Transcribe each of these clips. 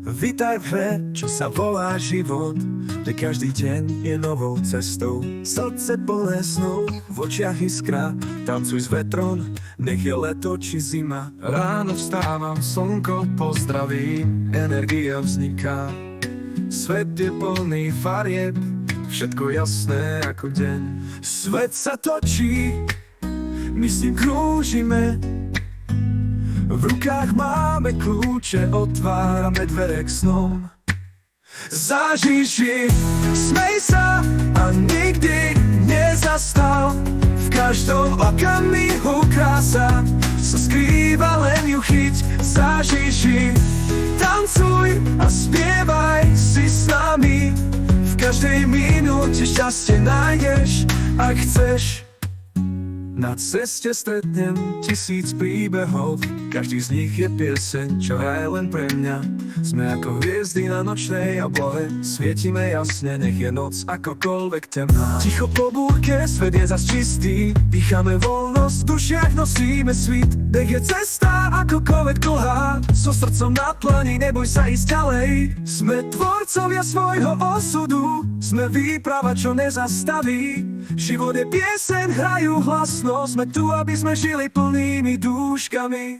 Vitaj v hre, čo sa volá život, kde každý deň je novou cestou. Srdce plné snov, v očiach iskra, tancuj s vetrom, nech je leto či zima. Ráno vstávam, slnko pozdravím, energia vzniká. Svet je plný farieb, všetko jasné ako deň. Svet sa točí, my s ním krúžime. V rukách máme kľúče, otvárame dvere k snom. Zažij, smej sa a nikdy nezastal. V každom okamihu krása sa skrýva, len ju chyť. Zažij, tancuj a spievaj si s nami. V každej minúte šťastie nájdeš, ak chceš. Na ceste stretnem 1000 príbehov, každý z nich je pieseň, čo hraje len pre mňa. Sme ako hviezdy na nočnej oblohe, svietime jasne, nech je noc akokoľvek temná. Ticho po búrke, svet je zas čistý, dýchame voľnosť, v dušiach nosíme svit. Nech je cesta akokoľvek dlhá, so srdcom na dlani, neboj sa ísť ďalej. Sme tvorcovia svojho osudu, sme výprava, čo nezastaví. Život je pieseň, hrajú hlasno, sme tu, aby sme žili plnými dúškami.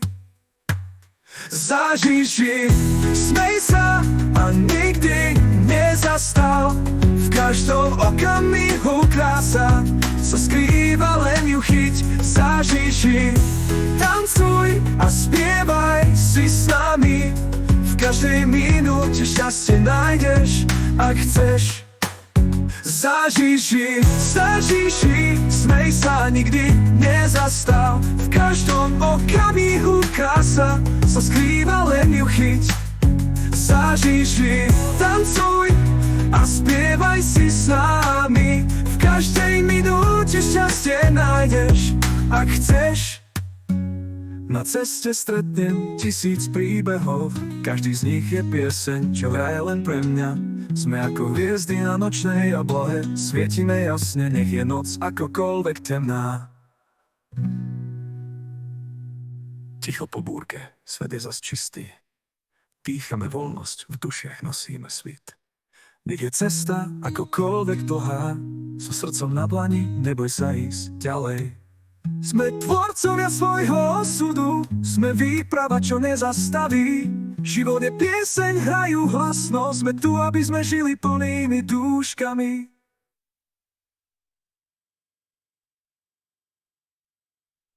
Zažij, smej sa a nikdy nezastal. V každom okamihu krása sa skrýva, len ju chyť. Zažij, tancuj a spievaj si s nami. V každej minúte šťastie nájdeš, ak chceš. Zažij, smej sa, nikdy nezastal. V každom okamihu krása sa skrýva, len ju chyť. Zažij, tancuj a spievaj si s nami. V každej minúte šťastie nájdeš, ak chceš. Na ceste stretnem 1000 príbehov, každý z nich je pieseň, čo hraje len pre mňa. Sme ako hviezdy na nočnej oblohe, svietime jasne, nech je noc akokoľvek temná. Ticho po búrke, svet je zas čistý. Dýchame voľnosť, v dušiach nosíme svit. Nech je cesta akokoľvek dlhá, so srdcom na dlani, neboj sa ísť ďalej. Sme tvorcovia svojho osudu, sme výprava, čo nezastaví. Život je pieseň, hrajú hlasno, sme tu, aby sme žili plnými dúškami.